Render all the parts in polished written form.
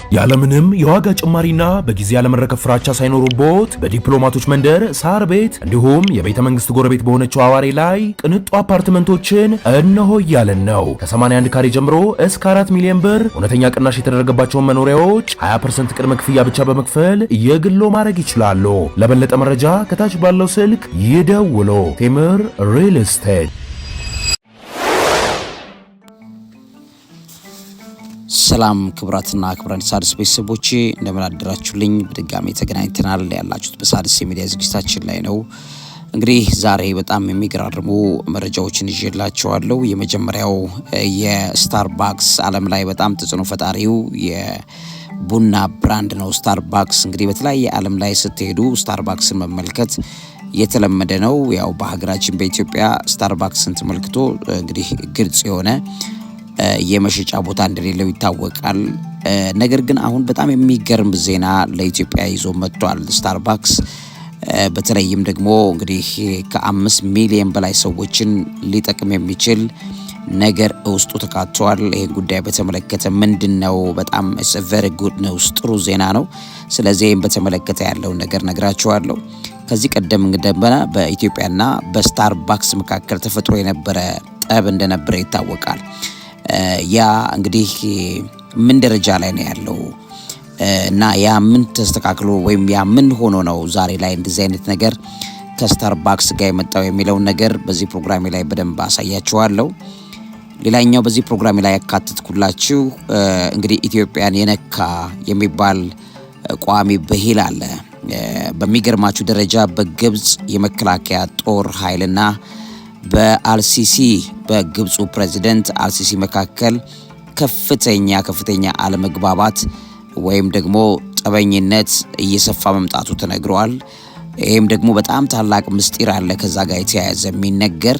ያለምንም የዋጋ ጭማሪና በጊዜ ያለመረከብ ፍራቻ ሳይኖሩቦት በዲፕሎማቶች መንደር ሳር ቤት እንዲሁም የቤተ መንግስት ጎረቤት በሆነችው አዋሬ ላይ ቅንጡ አፓርትመንቶችን እነሆ እያለን ነው። ከ81 ካሬ ጀምሮ እስከ 4 ሚሊዮን ብር እውነተኛ ቅናሽ የተደረገባቸውን መኖሪያዎች 20% ቅድመ ክፍያ ብቻ በመክፈል የግሎ ማድረግ ይችላሉ። ለበለጠ መረጃ ከታች ባለው ስልክ ይደውሉ። ቴምር ሪል ስቴት። ሰላም ክብራትና ክብራን ሣድስ ቤተሰቦቼ እንደምን አደራችሁልኝ? በድጋሚ ተገናኝተናል። ያላችሁት በሣድስ የሚዲያ ዝግጅታችን ላይ ነው። እንግዲህ ዛሬ በጣም የሚገራርሙ መረጃዎችን ይዤላችኋለሁ። የመጀመሪያው የስታርባክስ ዓለም ላይ በጣም ተጽዕኖ ፈጣሪው የቡና ብራንድ ነው። ስታርባክስ እንግዲህ በተለያየ ዓለም ላይ ስትሄዱ ስታርባክስን መመልከት የተለመደ ነው። ያው በሀገራችን በኢትዮጵያ ስታርባክስን ተመልክቶ እንግዲህ ግልጽ የሆነ የመሸጫ ቦታ እንደሌለው ይታወቃል። ነገር ግን አሁን በጣም የሚገርም ዜና ለኢትዮጵያ ይዞ መጥቷል። ስታርባክስ በተለይም ደግሞ እንግዲህ ከ5 ሚሊዮን በላይ ሰዎችን ሊጠቅም የሚችል ነገር ውስጡ ተካቷል። ይህን ጉዳይ በተመለከተ ምንድነው በጣም very good news ጥሩ ዜና ነው። ስለዚህ ይህን በተመለከተ ያለውን ነገር ነግራችኋለሁ። ከዚህ ቀደም እንግዲህ በኢትዮጵያና በስታርባክስ መካከል ተፈጥሮ የነበረ ጠብ እንደነበረ ይታወቃል። ያ እንግዲህ ምን ደረጃ ላይ ነው ያለው እና ያ ምን ተስተካክሎ ወይም ያ ምን ሆኖ ነው ዛሬ ላይ እንደዚህ አይነት ነገር ከስታርባክስ ጋር የመጣው የሚለውን ነገር በዚህ ፕሮግራሜ ላይ በደንብ አሳያችኋለሁ። ሌላኛው በዚህ ፕሮግራሜ ላይ ያካተትኩላችሁ እንግዲህ ኢትዮጵያን የነካ የሚባል ቋሚ ብሂል አለ። በሚገርማችሁ ደረጃ በግብጽ የመከላከያ ጦር ኃይልና በአልሲሲ በግብፁ ፕሬዝዳንት አልሲሲ መካከል ከፍተኛ አለመግባባት ወይም ደግሞ ጠበኝነት እየሰፋ መምጣቱ ተነግሯል። ይሄም ደግሞ በጣም ታላቅ ምስጢር አለ ከዛ ጋር የተያያዘ የሚነገር።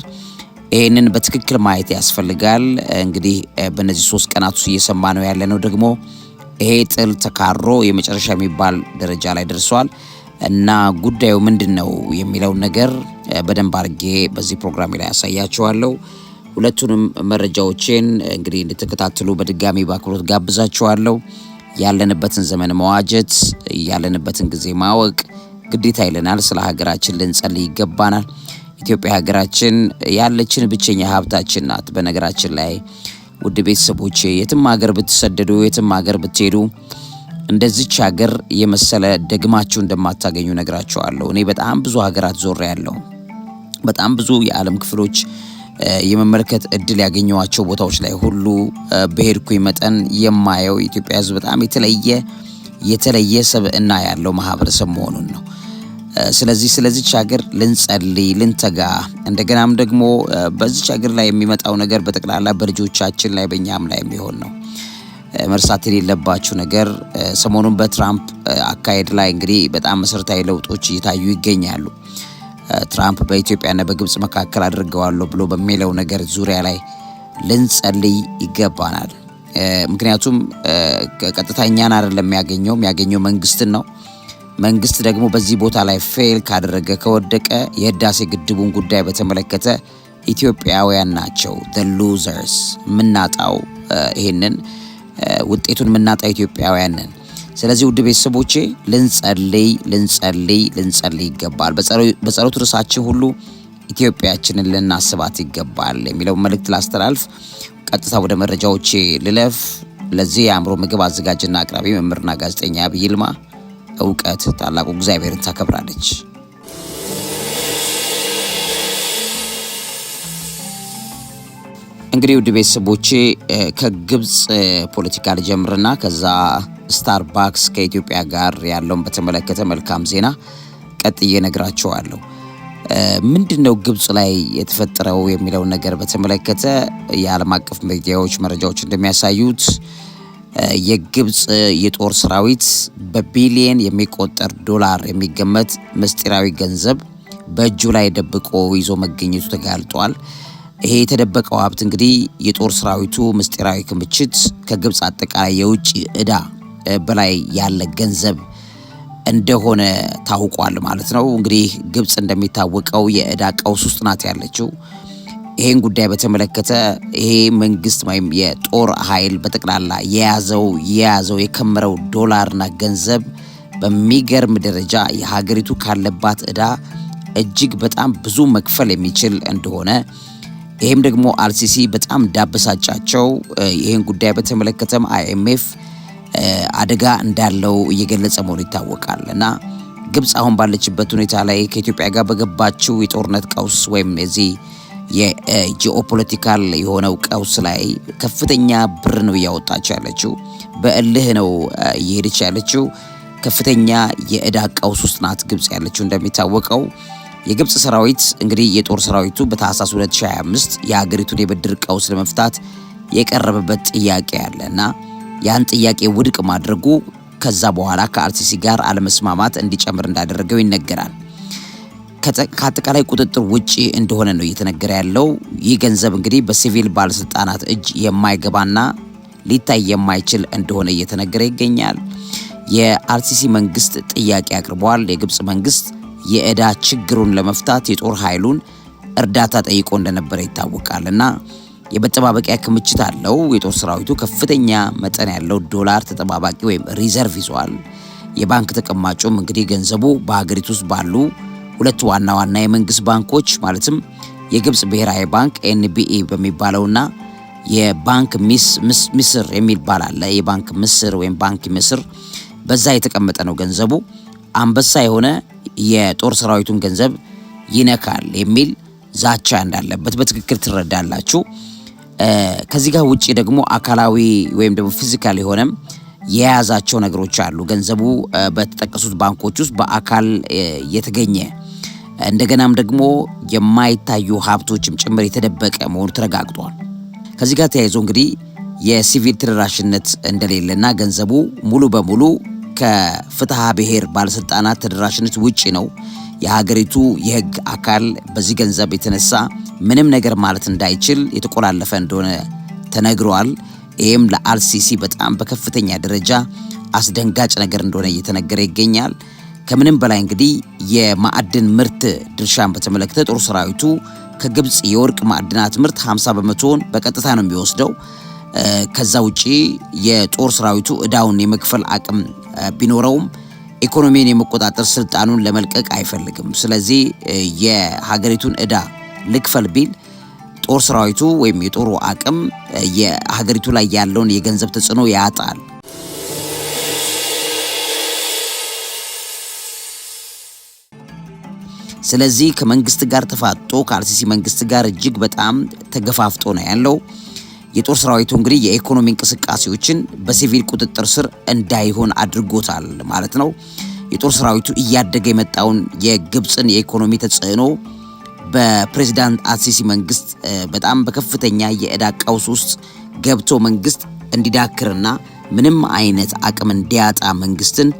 ይሄንን በትክክል ማየት ያስፈልጋል። እንግዲህ በእነዚህ 3 ቀናት ውስጥ እየሰማ ነው ያለነው ደግሞ ይሄ ጥል ተካሮ የመጨረሻ የሚባል ደረጃ ላይ ደርሷል እና ጉዳዩ ምንድነው የሚለውን ነገር በደንብ አድርጌ በዚህ ፕሮግራም ላይ ያሳያችኋለሁ። ሁለቱንም መረጃዎችን እንግዲህ እንድትከታተሉ በድጋሚ በአክብሮት ጋብዛችኋለሁ። ያለንበትን ዘመን መዋጀት፣ ያለንበትን ጊዜ ማወቅ ግዴታ ይለናል። ስለ ሀገራችን ልንጸልይ ይገባናል። ኢትዮጵያ ሀገራችን ያለችን ብቸኛ ሀብታችን ናት። በነገራችን ላይ ውድ ቤተሰቦቼ የትም ሀገር ብትሰደዱ፣ የትም ሀገር ብትሄዱ እንደዚች ሀገር የመሰለ ደግማችሁ እንደማታገኙ ነግራችኋለሁ። እኔ በጣም ብዙ ሀገራት ዞሬ ያለው በጣም ብዙ የዓለም ክፍሎች የመመልከት እድል ያገኘዋቸው ቦታዎች ላይ ሁሉ በሄድኩኝ መጠን የማየው የኢትዮጵያ ሕዝብ በጣም የተለየ ሰብዕና ያለው ማህበረሰብ መሆኑን ነው። ስለዚህች ሀገር ልንጸልይ፣ ልንተጋ እንደገናም ደግሞ በዚች ሀገር ላይ የሚመጣው ነገር በጠቅላላ በልጆቻችን ላይ በእኛም ላይ የሚሆን ነው። መርሳት የሌለባችሁ ነገር ሰሞኑን በትራምፕ አካሄድ ላይ እንግዲህ በጣም መሰረታዊ ለውጦች እየታዩ ይገኛሉ። ትራምፕ በኢትዮጵያና በግብጽ መካከል አድርገዋለሁ ብሎ በሚለው ነገር ዙሪያ ላይ ልንጸልይ ይገባናል። ምክንያቱም ቀጥታ እኛን አይደለም የሚያገኘው መንግስትን ነው። መንግስት ደግሞ በዚህ ቦታ ላይ ፌል ካደረገ ከወደቀ የህዳሴ ግድቡን ጉዳይ በተመለከተ ኢትዮጵያውያን ናቸው the losers የምናጣው ይሄንን ውጤቱን የምናጣው ኢትዮጵያውያን ነን። ስለዚህ ውድ ቤተሰቦቼ ልንጸልይ ይገባል። በጸሎት ርዕሳችን ሁሉ ኢትዮጵያችንን ልናስባት ይገባል የሚለው መልእክት ላስተላልፍ። ቀጥታ ወደ መረጃዎቼ ልለፍ። ለዚህ የአእምሮ ምግብ አዘጋጅና አቅራቢ መምህርና ጋዜጠኛ አብይ ይልማ። እውቀት ታላቁ እግዚአብሔርን ታከብራለች። እንግዲህ ውድ ቤተሰቦቼ ከግብጽ ፖለቲካ ልጀምርና ከዛ ስታርባክስ ከኢትዮጵያ ጋር ያለውን በተመለከተ መልካም ዜና ቀጥዬ ነግራችኋለሁ። ምንድነው ግብጽ ላይ የተፈጠረው የሚለው ነገር በተመለከተ የዓለም አቀፍ ሚዲያዎች መረጃዎች እንደሚያሳዩት የግብጽ የጦር ሰራዊት በቢሊየን የሚቆጠር ዶላር የሚገመት ምስጢራዊ ገንዘብ በእጁ ላይ ደብቆ ይዞ መገኘቱ ተጋልጧል። ይሄ የተደበቀው ሀብት እንግዲህ የጦር ሰራዊቱ ምስጢራዊ ክምችት ከግብጽ አጠቃላይ የውጭ ዕዳ በላይ ያለ ገንዘብ እንደሆነ ታውቋል ማለት ነው። እንግዲህ ግብጽ እንደሚታወቀው የዕዳ ቀውስ ውስጥ ናት ያለችው። ይሄን ጉዳይ በተመለከተ ይሄ መንግስት ወይም የጦር ኃይል በጠቅላላ የያዘው የከመረው ዶላርና ገንዘብ በሚገርም ደረጃ የሀገሪቱ ካለባት ዕዳ እጅግ በጣም ብዙ መክፈል የሚችል እንደሆነ ይሄም ደግሞ አልሲሲ በጣም ዳበሳጫቸው። ይሄን ጉዳይ በተመለከተም አይኤምኤፍ አደጋ እንዳለው እየገለጸ መሆኑ ይታወቃል። እና ግብጽ አሁን ባለችበት ሁኔታ ላይ ከኢትዮጵያ ጋር በገባችው የጦርነት ቀውስ ወይም የዚህ የጂኦፖለቲካል የሆነው ቀውስ ላይ ከፍተኛ ብር ነው እያወጣች ያለችው። በእልህ ነው እየሄደች ያለችው። ከፍተኛ የዕዳ ቀውስ ውስጥ ናት ግብጽ ያለችው። እንደሚታወቀው የግብጽ ሰራዊት እንግዲህ የጦር ሰራዊቱ በታህሳስ 2025 የሀገሪቱን የብድር ቀውስ ለመፍታት የቀረበበት ጥያቄ አለ እና ያን ጥያቄ ውድቅ ማድረጉ ከዛ በኋላ ከአልሲሲ ጋር አለመስማማት እንዲጨምር እንዳደረገው ይነገራል። ከአጠቃላይ ቁጥጥር ውጪ እንደሆነ ነው እየተነገረ ያለው። ይህ ገንዘብ እንግዲህ በሲቪል ባለስልጣናት እጅ የማይገባና ሊታይ የማይችል እንደሆነ እየተነገረ ይገኛል። የአልሲሲ መንግስት ጥያቄ አቅርቧል። የግብጽ መንግስት የዕዳ ችግሩን ለመፍታት የጦር ኃይሉን እርዳታ ጠይቆ እንደነበረ ይታወቃል እና የመጠባበቂያ ክምችት አለው። የጦር ሰራዊቱ ከፍተኛ መጠን ያለው ዶላር ተጠባባቂ ወይም ሪዘርቭ ይዟል። የባንክ ተቀማጩም እንግዲህ ገንዘቡ በሀገሪቱ ውስጥ ባሉ ሁለት ዋና የመንግስት ባንኮች ማለትም የግብጽ ብሔራዊ ባንክ ኤንቢኢ በሚባለውና የባንክ ምስር የሚባል አለ። የባንክ ምስር ወይም ባንክ ምስር በዛ የተቀመጠ ነው ገንዘቡ። አንበሳ የሆነ የጦር ሰራዊቱን ገንዘብ ይነካል የሚል ዛቻ እንዳለበት በትክክል ትረዳላችሁ። ከዚህ ጋር ውጪ ደግሞ አካላዊ ወይም ደግሞ ፊዚካል የሆነም የያዛቸው ነገሮች አሉ። ገንዘቡ በተጠቀሱት ባንኮች ውስጥ በአካል የተገኘ እንደገናም ደግሞ የማይታዩ ሀብቶችም ጭምር የተደበቀ መሆኑ ተረጋግጧል። ከዚህ ጋር ተያይዞ እንግዲህ የሲቪል ተደራሽነት እንደሌለና ገንዘቡ ሙሉ በሙሉ ከፍትሐ ብሔር ባለስልጣናት ተደራሽነት ውጪ ነው። የሀገሪቱ የህግ አካል በዚህ ገንዘብ የተነሳ ምንም ነገር ማለት እንዳይችል የተቆላለፈ እንደሆነ ተነግሯል። ይህም ለአልሲሲ በጣም በከፍተኛ ደረጃ አስደንጋጭ ነገር እንደሆነ እየተነገረ ይገኛል። ከምንም በላይ እንግዲህ የማዕድን ምርት ድርሻን በተመለከተ ጦር ሰራዊቱ ከግብጽ የወርቅ ማዕድናት ምርት 50% በቀጥታ ነው የሚወስደው። ከዛ ውጪ የጦር ሰራዊቱ ዕዳውን የመክፈል አቅም ቢኖረውም ኢኮኖሚን የመቆጣጠር ስልጣኑን ለመልቀቅ አይፈልግም። ስለዚህ የሀገሪቱን ዕዳ ልክፈል ቢል ጦር ሰራዊቱ ወይም የጦሩ አቅም የሀገሪቱ ላይ ያለውን የገንዘብ ተጽዕኖ ያጣል። ስለዚህ ከመንግስት ጋር ተፋጦ ከአልሲሲ መንግስት ጋር እጅግ በጣም ተገፋፍጦ ነው ያለው። የጦር ሰራዊቱ እንግዲህ የኢኮኖሚ እንቅስቃሴዎችን በሲቪል ቁጥጥር ስር እንዳይሆን አድርጎታል ማለት ነው። የጦር ሰራዊቱ እያደገ የመጣውን የግብጽን የኢኮኖሚ ተጽዕኖ በፕሬዝዳንት አልሲሲ መንግስት በጣም በከፍተኛ የዕዳ ቀውስ ውስጥ ገብቶ መንግስት እንዲዳክርና ምንም አይነት አቅም እንዲያጣ መንግስትን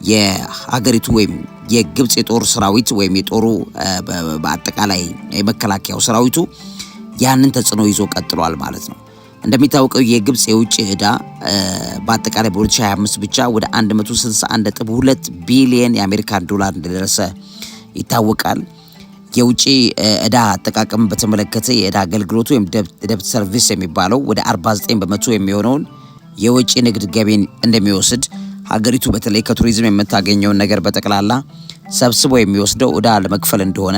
የሀገሪቱ ወይም የግብጽ የጦር ሰራዊት ወይም የጦሩ በአጠቃላይ የመከላከያው ሰራዊቱ ያንን ተጽዕኖ ይዞ ቀጥሏል ማለት ነው። እንደሚታወቀው የግብጽ የውጭ ዕዳ በአጠቃላይ በ2025 ብቻ ወደ 161.2 ቢሊዮን የአሜሪካን ዶላር እንደደረሰ ይታወቃል። የውጭ ዕዳ አጠቃቀም በተመለከተ የዕዳ አገልግሎቱ ወይም ደብት ሰርቪስ የሚባለው ወደ 49% የሚሆነውን የውጭ ንግድ ገቢን እንደሚወስድ ሀገሪቱ በተለይ ከቱሪዝም የምታገኘውን ነገር በጠቅላላ ሰብስቦ የሚወስደው ዕዳ ለመክፈል እንደሆነ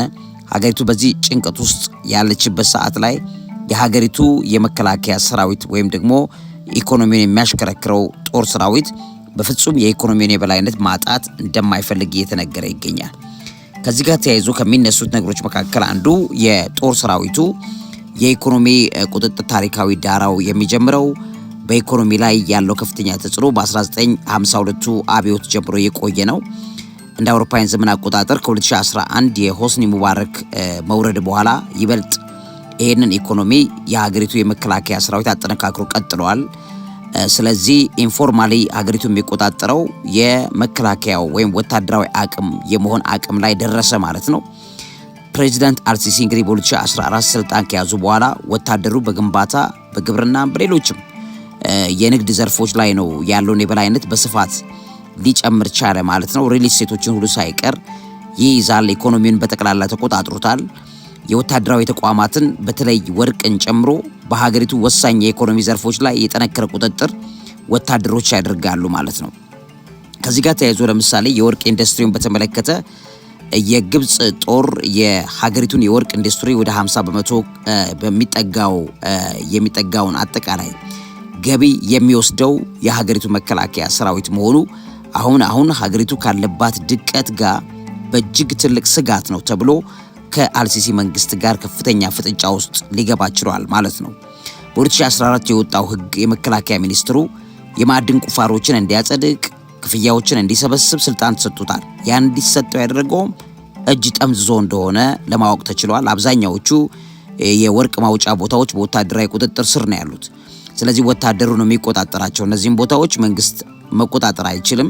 ሀገሪቱ በዚህ ጭንቀት ውስጥ ያለችበት ሰዓት ላይ የሀገሪቱ የመከላከያ ሰራዊት ወይም ደግሞ ኢኮኖሚውን የሚያሽከረክረው ጦር ሰራዊት በፍጹም የኢኮኖሚውን የበላይነት ማጣት እንደማይፈልግ እየተነገረ ይገኛል። ከዚህ ጋር ተያይዞ ከሚነሱት ነገሮች መካከል አንዱ የጦር ሰራዊቱ የኢኮኖሚ ቁጥጥር ታሪካዊ ዳራው የሚጀምረው በኢኮኖሚ ላይ ያለው ከፍተኛ ተጽዕኖ በ1952 አብዮት ጀምሮ የቆየ ነው። እንደ አውሮፓውያን ዘመን አቆጣጠር ከ2011 የሆስኒ ሙባረክ መውረድ በኋላ ይበልጥ ይህንን ኢኮኖሚ የሀገሪቱ የመከላከያ ሰራዊት አጠነካክሮ ቀጥሏል። ስለዚህ ኢንፎርማሊ ሀገሪቱ የሚቆጣጠረው የመከላከያው ወይም ወታደራዊ አቅም የመሆን አቅም ላይ ደረሰ ማለት ነው። ፕሬዚዳንት አልሲሲ እንግዲህ በ2014 ስልጣን ከያዙ በኋላ ወታደሩ በግንባታ በግብርና በሌሎችም የንግድ ዘርፎች ላይ ነው ያለውን የበላይነት በስፋት ሊጨምር ቻለ ማለት ነው። ሪል ስቴቶችን ሁሉ ሳይቀር ይይዛል። ኢኮኖሚውን በጠቅላላ ተቆጣጥሮታል። የወታደራዊ ተቋማትን በተለይ ወርቅን ጨምሮ በሀገሪቱ ወሳኝ የኢኮኖሚ ዘርፎች ላይ የጠነከረ ቁጥጥር ወታደሮች ያደርጋሉ ማለት ነው። ከዚህ ጋር ተያይዞ ለምሳሌ የወርቅ ኢንዱስትሪውን በተመለከተ የግብጽ ጦር የሀገሪቱን የወርቅ ኢንዱስትሪ ወደ 50% የሚጠጋውን አጠቃላይ ገቢ የሚወስደው የሀገሪቱ መከላከያ ሰራዊት መሆኑ አሁን ሀገሪቱ ካለባት ድቀት ጋር በእጅግ ትልቅ ስጋት ነው ተብሎ ከአልሲሲ መንግስት ጋር ከፍተኛ ፍጥጫ ውስጥ ሊገባ ችሏል ማለት ነው። በ2014 የወጣው ህግ የመከላከያ ሚኒስትሩ የማዕድን ቁፋሮችን እንዲያጸድቅ፣ ክፍያዎችን እንዲሰበስብ ስልጣን ተሰጥቶታል። ያን እንዲሰጠው ያደረገውም እጅ ጠምዝዞ እንደሆነ ለማወቅ ተችሏል። አብዛኛዎቹ የወርቅ ማውጫ ቦታዎች በወታደራዊ ቁጥጥር ስር ነው ያሉት። ስለዚህ ወታደሩ ነው የሚቆጣጠራቸው። እነዚህም ቦታዎች መንግስት መቆጣጠር አይችልም።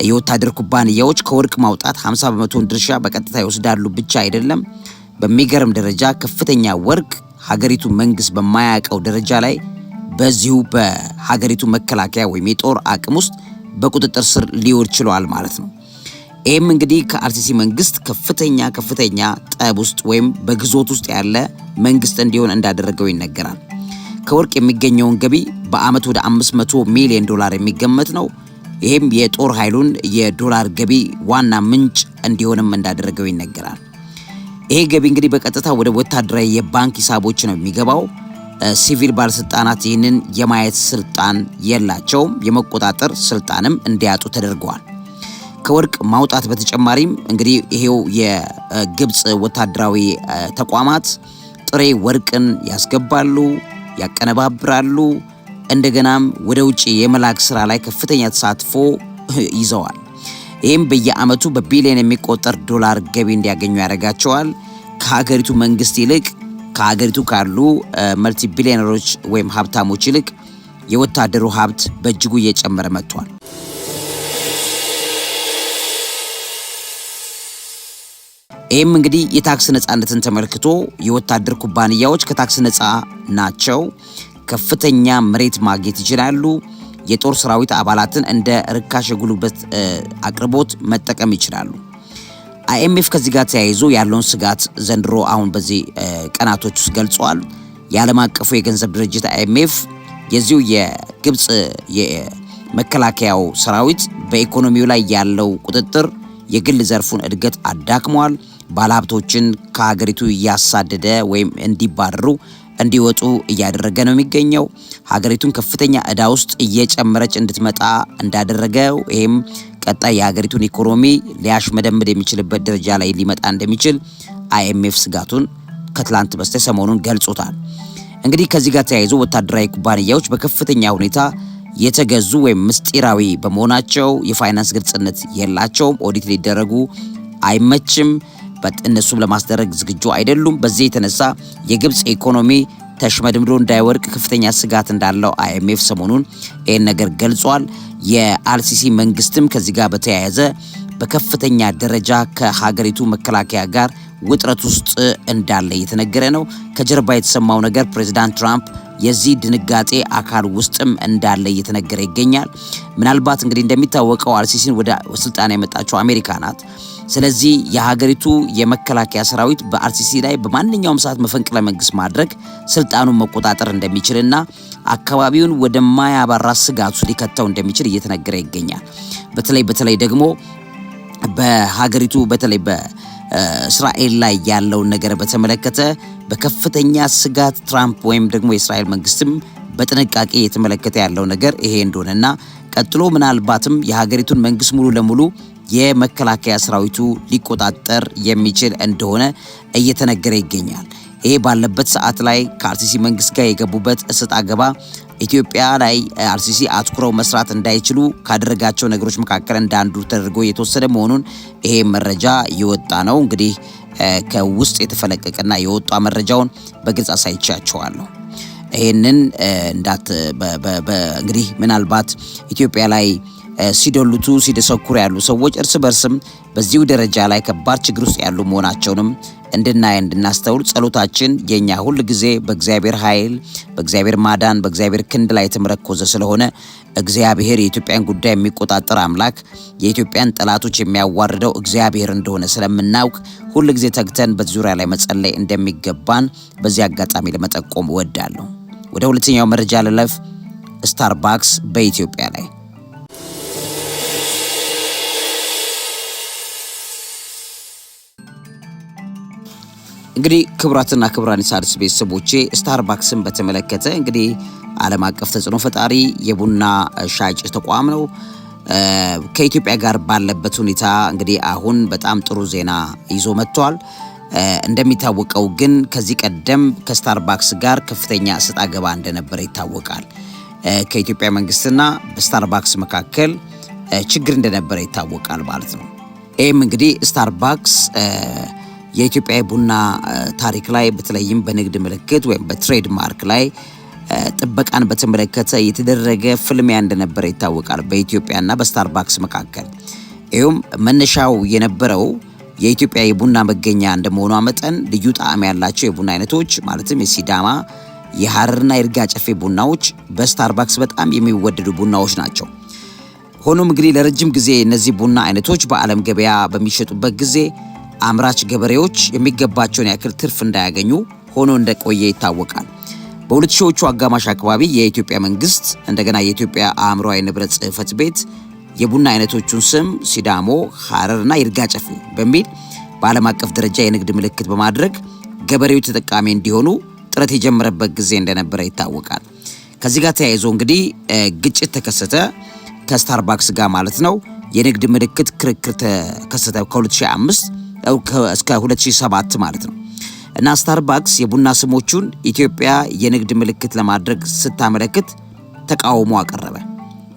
የወታደር ኩባንያዎች ከወርቅ ማውጣት 50% ድርሻ በቀጥታ ይወስዳሉ ብቻ አይደለም፣ በሚገርም ደረጃ ከፍተኛ ወርቅ ሀገሪቱ መንግስት በማያውቀው ደረጃ ላይ በዚሁ በሀገሪቱ መከላከያ ወይም የጦር አቅም ውስጥ በቁጥጥር ስር ሊውል ችሏል ማለት ነው። ይህም እንግዲህ ከአልሲሲ መንግስት ከፍተኛ ጠብ ውስጥ ወይም በግዞት ውስጥ ያለ መንግስት እንዲሆን እንዳደረገው ይነገራል። ከወርቅ የሚገኘውን ገቢ በአመት ወደ $500 ሚሊዮን የሚገመት ነው። ይህም የጦር ኃይሉን የዶላር ገቢ ዋና ምንጭ እንዲሆንም እንዳደረገው ይነገራል። ይሄ ገቢ እንግዲህ በቀጥታ ወደ ወታደራዊ የባንክ ሂሳቦች ነው የሚገባው። ሲቪል ባለስልጣናት ይህንን የማየት ስልጣን የላቸውም። የመቆጣጠር ስልጣንም እንዲያጡ ተደርገዋል። ከወርቅ ማውጣት በተጨማሪም እንግዲህ ይሄው የግብጽ ወታደራዊ ተቋማት ጥሬ ወርቅን ያስገባሉ፣ ያቀነባብራሉ። እንደገናም ወደ ውጪ የመላክ ስራ ላይ ከፍተኛ ተሳትፎ ይዘዋል። ይህም በየአመቱ በቢሊዮን የሚቆጠር ዶላር ገቢ እንዲያገኙ ያደርጋቸዋል። ከሀገሪቱ መንግስት ይልቅ ከሀገሪቱ ካሉ መልቲ ቢሊዮነሮች ወይም ሀብታሞች ይልቅ የወታደሩ ሀብት በእጅጉ እየጨመረ መጥቷል። ይህም እንግዲህ የታክስ ነፃነትን ተመልክቶ የወታደር ኩባንያዎች ከታክስ ነፃ ናቸው። ከፍተኛ መሬት ማግኘት ይችላሉ። የጦር ሰራዊት አባላትን እንደ ርካሽ የጉልበት አቅርቦት መጠቀም ይችላሉ። አይኤምኤፍ ከዚህ ጋር ተያይዞ ያለውን ስጋት ዘንድሮ አሁን በዚህ ቀናቶች ውስጥ ገልጿል። የዓለም አቀፉ የገንዘብ ድርጅት አይኤምኤፍ የዚሁ የግብጽ የመከላከያው ሰራዊት በኢኮኖሚው ላይ ያለው ቁጥጥር የግል ዘርፉን እድገት አዳክሟል። ባለሀብቶችን ከሀገሪቱ እያሳደደ ወይም እንዲባረሩ እንዲወጡ እያደረገ ነው የሚገኘው። ሀገሪቱን ከፍተኛ ዕዳ ውስጥ እየጨመረች እንድትመጣ እንዳደረገው ይህም ቀጣይ የሀገሪቱን ኢኮኖሚ ሊያሽመደምድ የሚችልበት ደረጃ ላይ ሊመጣ እንደሚችል አይኤምኤፍ ስጋቱን ከትላንት በስቲያ ሰሞኑን ገልጾታል። እንግዲህ ከዚህ ጋር ተያይዞ ወታደራዊ ኩባንያዎች በከፍተኛ ሁኔታ የተገዙ ወይም ምስጢራዊ በመሆናቸው የፋይናንስ ግልጽነት የላቸውም። ኦዲት ሊደረጉ አይመችም። እነሱም ለማስደረግ ዝግጁ አይደሉም። በዚህ የተነሳ የግብጽ ኢኮኖሚ ተሽመድምዶ እንዳይወድቅ ከፍተኛ ስጋት እንዳለው አይኤምኤፍ ሰሞኑን ይህን ነገር ገልጿል። የአልሲሲ መንግስትም ከዚህ ጋር በተያያዘ በከፍተኛ ደረጃ ከሀገሪቱ መከላከያ ጋር ውጥረት ውስጥ እንዳለ እየተነገረ ነው። ከጀርባ የተሰማው ነገር ፕሬዚዳንት ትራምፕ የዚህ ድንጋጤ አካል ውስጥም እንዳለ እየተነገረ ይገኛል። ምናልባት እንግዲህ እንደሚታወቀው አልሲሲን ወደ ስልጣን ያመጣቸው አሜሪካ ናት። ስለዚህ የሀገሪቱ የመከላከያ ሰራዊት በአልሲሲ ላይ በማንኛውም ሰዓት መፈንቅለ መንግስት ማድረግ ስልጣኑን መቆጣጠር እንደሚችልና አካባቢውን ወደማያባራ ስጋት ውስጥ ሊከተው እንደሚችል እየተነገረ ይገኛል። በተለይ ደግሞ በሀገሪቱ በተለይ በእስራኤል ላይ ያለውን ነገር በተመለከተ በከፍተኛ ስጋት ትራምፕ ወይም ደግሞ የእስራኤል መንግስትም በጥንቃቄ የተመለከተ ያለው ነገር ይሄ እንደሆነና ቀጥሎ ምናልባትም የሀገሪቱን መንግስት ሙሉ ለሙሉ የመከላከያ ሰራዊቱ ሊቆጣጠር የሚችል እንደሆነ እየተነገረ ይገኛል። ይሄ ባለበት ሰዓት ላይ ከአልሲሲ መንግስት ጋር የገቡበት እሰጥ አገባ ኢትዮጵያ ላይ አልሲሲ አትኩረው መስራት እንዳይችሉ ካደረጋቸው ነገሮች መካከል እንዳንዱ ተደርጎ የተወሰደ መሆኑን ይሄ መረጃ የወጣ ነው። እንግዲህ ከውስጥ የተፈለቀቀና የወጣ መረጃውን በግልጽ አሳይቻቸዋለሁ። ይሄንን እንግዲህ ምናልባት ኢትዮጵያ ላይ ሲዶሉቱ ሲደሰኩሩ ያሉ ሰዎች እርስ በርስም በዚሁ ደረጃ ላይ ከባድ ችግር ውስጥ ያሉ መሆናቸውንም እንድናይ እንድናስተውል ጸሎታችን የኛ ሁል ጊዜ በእግዚአብሔር ኃይል በእግዚአብሔር ማዳን በእግዚአብሔር ክንድ ላይ የተመረኮዘ ስለሆነ እግዚአብሔር የኢትዮጵያን ጉዳይ የሚቆጣጠር አምላክ የኢትዮጵያን ጠላቶች የሚያዋርደው እግዚአብሔር እንደሆነ ስለምናውቅ ሁል ጊዜ ተግተን በዙሪያ ላይ መጸለይ እንደሚገባን በዚህ አጋጣሚ ለመጠቆም እወዳለሁ። ወደ ሁለተኛው መረጃ ልለፍ። ስታርባክስ በኢትዮጵያ ላይ እንግዲህ ክቡራትና ክቡራን የሣድስ ቤተሰቦቼ ስታርባክስን በተመለከተ እንግዲህ ዓለም አቀፍ ተጽዕኖ ፈጣሪ የቡና ሻጭ ተቋም ነው። ከኢትዮጵያ ጋር ባለበት ሁኔታ እንግዲህ አሁን በጣም ጥሩ ዜና ይዞ መጥቷል። እንደሚታወቀው ግን ከዚህ ቀደም ከስታርባክስ ጋር ከፍተኛ እሰጥ አገባ እንደነበረ ይታወቃል። ከኢትዮጵያ መንግስትና በስታርባክስ መካከል ችግር እንደነበረ ይታወቃል ማለት ነው። ይህም እንግዲህ ስታርባክስ የኢትዮጵያ ቡና ታሪክ ላይ በተለይም በንግድ ምልክት ወይም በትሬድ ማርክ ላይ ጥበቃን በተመለከተ የተደረገ ፍልሚያ እንደነበረ ይታወቃል በኢትዮጵያና በስታርባክስ መካከል። ይህም መነሻው የነበረው የኢትዮጵያ የቡና መገኛ እንደመሆኗ መጠን ልዩ ጣዕም ያላቸው የቡና አይነቶች ማለትም የሲዳማ የሐረርና የይርጋ ጨፌ ቡናዎች በስታርባክስ በጣም የሚወደዱ ቡናዎች ናቸው። ሆኖም እንግዲህ ለረጅም ጊዜ እነዚህ ቡና አይነቶች በዓለም ገበያ በሚሸጡበት ጊዜ አምራች ገበሬዎች የሚገባቸውን ያክል ትርፍ እንዳያገኙ ሆኖ እንደቆየ ይታወቃል። በ2000ዎቹ አጋማሽ አካባቢ የኢትዮጵያ መንግስት እንደገና የኢትዮጵያ አእምሯዊ ንብረት ጽሕፈት ቤት የቡና አይነቶቹን ስም ሲዳሞ፣ ሐረርና ይርጋ ጨፌ በሚል በዓለም አቀፍ ደረጃ የንግድ ምልክት በማድረግ ገበሬዎች ተጠቃሚ እንዲሆኑ ጥረት የጀመረበት ጊዜ እንደነበረ ይታወቃል። ከዚህ ጋር ተያይዞ እንግዲህ ግጭት ተከሰተ ከስታርባክስ ጋር ማለት ነው። የንግድ ምልክት ክርክር ተከሰተ ከ2005 እስከ 2007 ማለት ነው። እና ስታርባክስ የቡና ስሞቹን ኢትዮጵያ የንግድ ምልክት ለማድረግ ስታመለክት ተቃውሞ አቀረበ።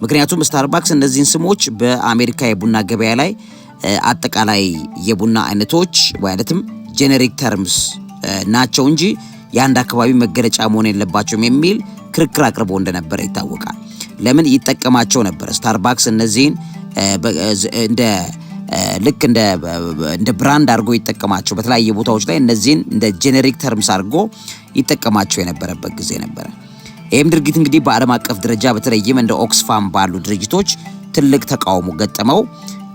ምክንያቱም ስታርባክስ እነዚህን ስሞች በአሜሪካ የቡና ገበያ ላይ አጠቃላይ የቡና አይነቶች ማለትም ጄኔሪክ ተርምስ ናቸው እንጂ የአንድ አካባቢ መገለጫ መሆን የለባቸውም የሚል ክርክር አቅርቦ እንደነበረ ይታወቃል። ለምን ይጠቀማቸው ነበር? ስታርባክስ እነዚህን ልክ እንደ ብራንድ አድርጎ ይጠቀማቸው በተለያየ ቦታዎች ላይ እነዚህን እንደ ጄኔሪክ ተርምስ አድርጎ ይጠቀማቸው የነበረበት ጊዜ ነበረ። ይህም ድርጊት እንግዲህ በዓለም አቀፍ ደረጃ በተለይም እንደ ኦክስፋም ባሉ ድርጅቶች ትልቅ ተቃውሞ ገጠመው።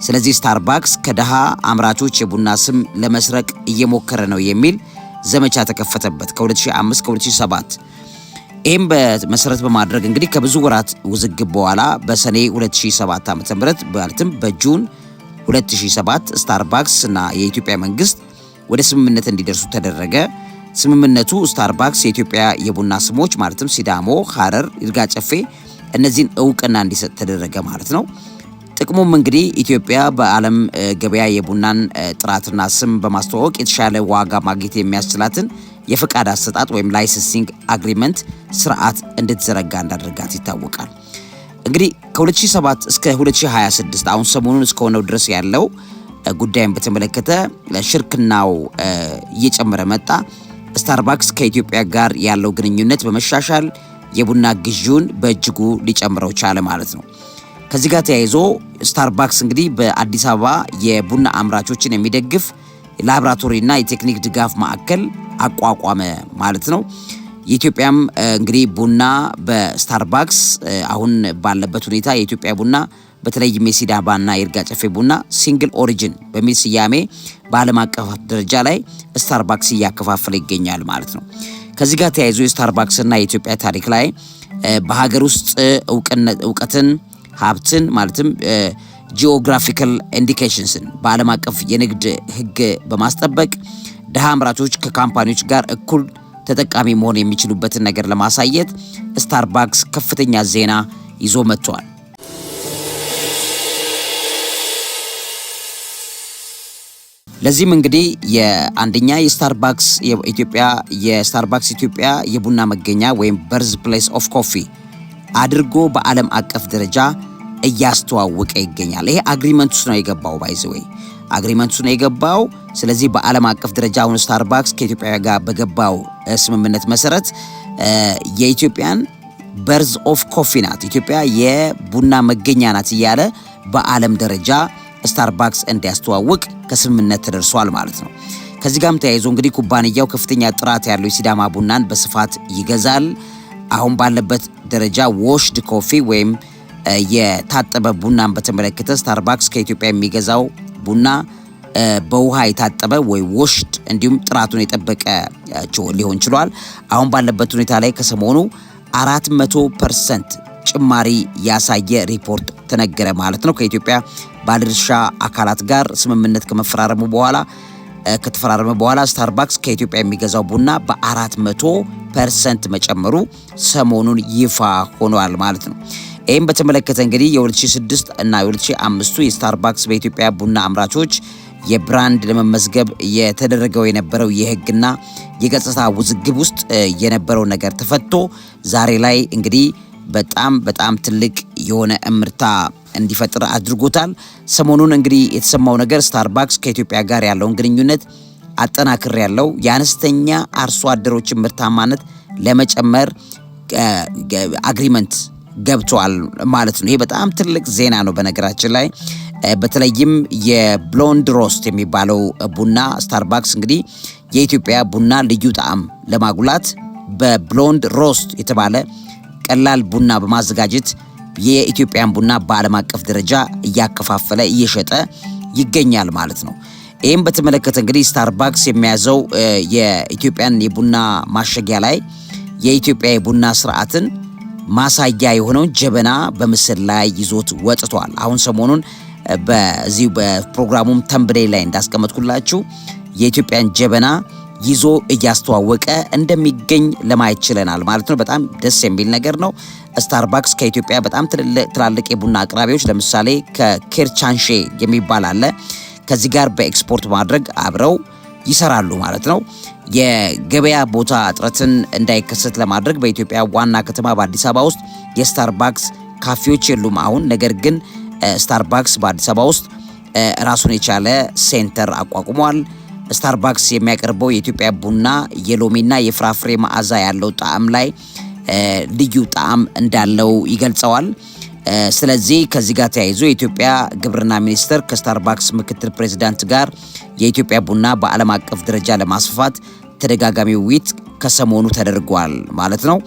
ስለዚህ ስታርባክስ ከደሃ አምራቾች የቡና ስም ለመስረቅ እየሞከረ ነው የሚል ዘመቻ ተከፈተበት ከ2005 ከ2007። ይህም በመሰረት በማድረግ እንግዲህ ከብዙ ወራት ውዝግብ በኋላ በሰኔ 2007 ዓ.ም ማለትም በጁን 2007 ስታርባክስ እና የኢትዮጵያ መንግስት ወደ ስምምነት እንዲደርሱ ተደረገ። ስምምነቱ ስታርባክስ የኢትዮጵያ የቡና ስሞች ማለትም ሲዳሞ፣ ሐረር፣ ይርጋ ጨፌ እነዚህን እውቅና እንዲሰጥ ተደረገ ማለት ነው። ጥቅሙም እንግዲህ ኢትዮጵያ በዓለም ገበያ የቡናን ጥራትና ስም በማስተዋወቅ የተሻለ ዋጋ ማግኘት የሚያስችላትን የፈቃድ አሰጣጥ ወይም ላይሰንሲንግ አግሪመንት ስርዓት እንድትዘረጋ እንዳደረጋት ይታወቃል። እንግዲህ ከ2007 እስከ 2026 አሁን ሰሞኑን እስከሆነው ድረስ ያለው ጉዳይን በተመለከተ ሽርክናው እየጨመረ መጣ። ስታርባክስ ከኢትዮጵያ ጋር ያለው ግንኙነት በመሻሻል የቡና ግዢውን በእጅጉ ሊጨምረው ቻለ ማለት ነው። ከዚህ ጋር ተያይዞ ስታርባክስ እንግዲህ በአዲስ አበባ የቡና አምራቾችን የሚደግፍ ላቦራቶሪና የቴክኒክ ድጋፍ ማዕከል አቋቋመ ማለት ነው። የኢትዮጵያም እንግዲህ ቡና በስታርባክስ አሁን ባለበት ሁኔታ የኢትዮጵያ ቡና በተለይም የሲዳማና የይርጋ ጨፌ ቡና ሲንግል ኦሪጂን በሚል ስያሜ በዓለም አቀፍ ደረጃ ላይ ስታርባክስ እያከፋፈለ ይገኛል ማለት ነው። ከዚህ ጋር ተያይዞ የስታርባክስና የኢትዮጵያ ታሪክ ላይ በሀገር ውስጥ እውቀትን ሀብትን ማለትም ጂኦግራፊካል ኢንዲኬሽንስን በዓለም አቀፍ የንግድ ሕግ በማስጠበቅ ድሃ አምራቾች ከካምፓኒዎች ጋር እኩል ተጠቃሚ መሆን የሚችሉበትን ነገር ለማሳየት ስታርባክስ ከፍተኛ ዜና ይዞ መጥቷል። ለዚህም እንግዲህ የአንደኛ የስታርባክስ ኢትዮጵያ የቡና መገኛ ወይም በርዝ ፕሌስ ኦፍ ኮፊ አድርጎ በዓለም አቀፍ ደረጃ እያስተዋወቀ ይገኛል። ይሄ አግሪመንት ውስጥ ነው የገባው ባይዘዌይ አግሪመንት ውስጥ ነው የገባው። ስለዚህ በዓለም አቀፍ ደረጃ አሁን ስታርባክስ ከኢትዮጵያ ጋር በገባው ስምምነት መሰረት የኢትዮጵያን በርዝ ኦፍ ኮፊ ናት፣ ኢትዮጵያ የቡና መገኛ ናት እያለ በዓለም ደረጃ ስታርባክስ እንዲያስተዋውቅ ከስምምነት ተደርሷል ማለት ነው። ከዚህ ጋርም ተያይዞ እንግዲህ ኩባንያው ከፍተኛ ጥራት ያለው የሲዳማ ቡናን በስፋት ይገዛል። አሁን ባለበት ደረጃ ዎሽድ ኮፊ ወይም የታጠበ ቡናን በተመለከተ ስታርባክስ ከኢትዮጵያ የሚገዛው ቡና በውሃ የታጠበ ወይ ዎሽድ እንዲሁም ጥራቱን የጠበቀ ሊሆን ችሏል። አሁን ባለበት ሁኔታ ላይ ከሰሞኑ 400% ጭማሪ ያሳየ ሪፖርት ተነገረ ማለት ነው። ከኢትዮጵያ ባለድርሻ አካላት ጋር ስምምነት ከተፈራረመ በኋላ ስታርባክስ ከኢትዮጵያ የሚገዛው ቡና በ400% መጨመሩ ሰሞኑን ይፋ ሆኗል ማለት ነው። ይህም በተመለከተ እንግዲህ የ2006 እና የ2005 የስታርባክስ በኢትዮጵያ ቡና አምራቾች የብራንድ ለመመዝገብ የተደረገው የነበረው የህግና የገጽታ ውዝግብ ውስጥ የነበረው ነገር ተፈቶ ዛሬ ላይ እንግዲህ በጣም ትልቅ የሆነ እምርታ እንዲፈጥር አድርጎታል። ሰሞኑን እንግዲህ የተሰማው ነገር ስታርባክስ ከኢትዮጵያ ጋር ያለውን ግንኙነት አጠናክር ያለው የአነስተኛ አርሶ አደሮችን ምርታማነት ለመጨመር አግሪመንት ገብቷል ማለት ነው። ይሄ በጣም ትልቅ ዜና ነው። በነገራችን ላይ በተለይም የብሎንድ ሮስት የሚባለው ቡና ስታርባክስ እንግዲህ የኢትዮጵያ ቡና ልዩ ጣዕም ለማጉላት በብሎንድ ሮስት የተባለ ቀላል ቡና በማዘጋጀት የኢትዮጵያን ቡና በዓለም አቀፍ ደረጃ እያከፋፈለ እየሸጠ ይገኛል ማለት ነው። ይህም በተመለከተ እንግዲህ ስታርባክስ የሚያዘው የኢትዮጵያን የቡና ማሸጊያ ላይ የኢትዮጵያ የቡና ስርዓትን ማሳያ የሆነውን ጀበና በምስል ላይ ይዞት ወጥቷል። አሁን ሰሞኑን በዚህ በፕሮግራሙም ተምብኔል ላይ እንዳስቀመጥኩላችሁ የኢትዮጵያን ጀበና ይዞ እያስተዋወቀ እንደሚገኝ ለማየት ችለናል ማለት ነው። በጣም ደስ የሚል ነገር ነው። ስታርባክስ ከኢትዮጵያ በጣም ትላልቅ የቡና አቅራቢዎች ለምሳሌ ከኬርቻንሼ የሚባል አለ። ከዚህ ጋር በኤክስፖርት ማድረግ አብረው ይሰራሉ ማለት ነው። የገበያ ቦታ እጥረትን እንዳይከሰት ለማድረግ በኢትዮጵያ ዋና ከተማ በአዲስ አበባ ውስጥ የስታርባክስ ካፌዎች የሉም አሁን። ነገር ግን ስታርባክስ በአዲስ አበባ ውስጥ ራሱን የቻለ ሴንተር አቋቁሟል። ስታርባክስ የሚያቀርበው የኢትዮጵያ ቡና የሎሚና የፍራፍሬ መዓዛ ያለው ጣዕም ላይ ልዩ ጣዕም እንዳለው ይገልጸዋል። ስለዚህ ከዚህ ጋር ተያይዞ የኢትዮጵያ ግብርና ሚኒስቴር ከስታርባክስ ምክትል ፕሬዚዳንት ጋር የኢትዮጵያ ቡና በዓለም አቀፍ ደረጃ ለማስፋፋት ተደጋጋሚ ውይይት ከሰሞኑ ተደርጓል ማለት ነው።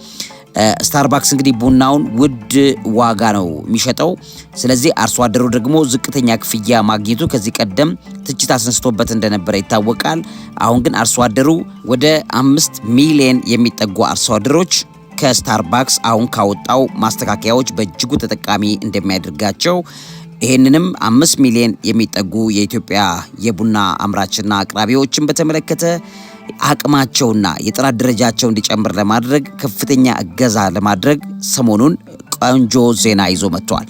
ስታርባክስ እንግዲህ ቡናውን ውድ ዋጋ ነው የሚሸጠው። ስለዚህ አርሶ አደሩ ደግሞ ዝቅተኛ ክፍያ ማግኘቱ ከዚህ ቀደም ትችት አስነስቶበት እንደነበረ ይታወቃል። አሁን ግን አርሶ አደሩ ወደ 5 ሚሊዮን የሚጠጉ አርሶ አደሮች ከስታርባክስ አሁን ካወጣው ማስተካከያዎች በእጅጉ ተጠቃሚ እንደሚያደርጋቸው ይሄንንም 5 ሚሊዮን የሚጠጉ የኢትዮጵያ የቡና አምራችና አቅራቢዎችን በተመለከተ አቅማቸውና የጥራት ደረጃቸው እንዲጨምር ለማድረግ ከፍተኛ እገዛ ለማድረግ ሰሞኑን ቆንጆ ዜና ይዞ መጥቷል።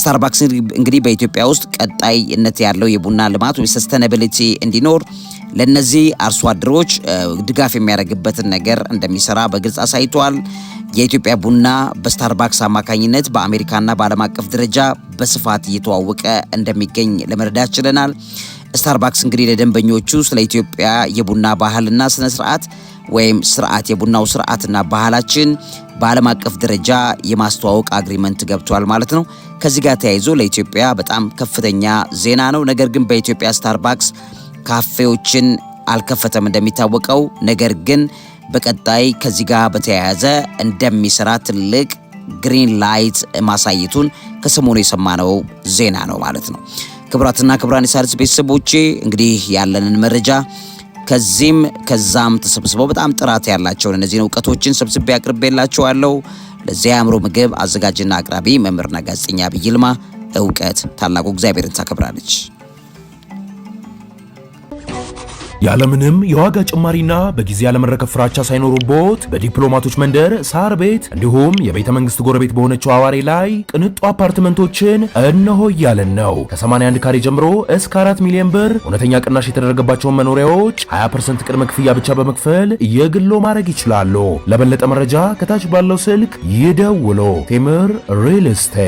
ስታርባክስ እንግዲህ በኢትዮጵያ ውስጥ ቀጣይነት ያለው የቡና ልማት ወይ ሰስተናቢሊቲ እንዲኖር ለነዚህ አርሶ አደሮች ድጋፍ የሚያደርግበትን ነገር እንደሚሰራ በግልጽ አሳይቷል። የኢትዮጵያ ቡና በስታርባክስ አማካኝነት በአሜሪካና በዓለም አቀፍ ደረጃ በስፋት እየተዋወቀ እንደሚገኝ ለመረዳት ችለናል። ስታርባክስ እንግዲህ ለደንበኞቹ ስለ ኢትዮጵያ የቡና ባህልና ስነ ስርዓት ወይም የቡናው ስርዓትና ባህላችን በዓለም አቀፍ ደረጃ የማስተዋወቅ አግሪመንት ገብቷል ማለት ነው። ከዚህ ጋር ተያይዞ ለኢትዮጵያ በጣም ከፍተኛ ዜና ነው። ነገር ግን በኢትዮጵያ ስታርባክስ ካፌዎችን አልከፈተም እንደሚታወቀው። ነገር ግን በቀጣይ ከዚህ ጋር በተያያዘ እንደሚሰራ ትልቅ ግሪን ላይት ማሳየቱን ከሰሞኑ የሰማነው ዜና ነው ማለት ነው። ክቡራትና ክቡራን የሣድስ ቤተሰቦቼ እንግዲህ ያለንን መረጃ ከዚህም ከዛም ተሰብስበው በጣም ጥራት ያላቸውን እነዚህን እውቀቶችን ሰብስቤ አቅርቤላችኋለሁ። ለዚህ አእምሮ ምግብ አዘጋጅና አቅራቢ መምህርና ጋዜጠኛ ዐቢይ ይልማ። እውቀት ታላቁ እግዚአብሔርን ታከብራለች። ያለምንም የዋጋ ጭማሪና በጊዜ ያለመረከብ ፍራቻ ሳይኖሩቦት በዲፕሎማቶች መንደር ሳር ቤት እንዲሁም የቤተ መንግስት ጎረቤት በሆነችው አዋሬ ላይ ቅንጡ አፓርትመንቶችን እነሆ እያለን ነው። ከ81 ካሬ ጀምሮ እስከ 4 ሚሊዮን ብር እውነተኛ ቅናሽ የተደረገባቸውን መኖሪያዎች 20% ቅድመ ክፍያ ብቻ በመክፈል የግሎ ማድረግ ይችላሉ። ለበለጠ መረጃ ከታች ባለው ስልክ ይደውሉ። ቴምር ሪል ስቴት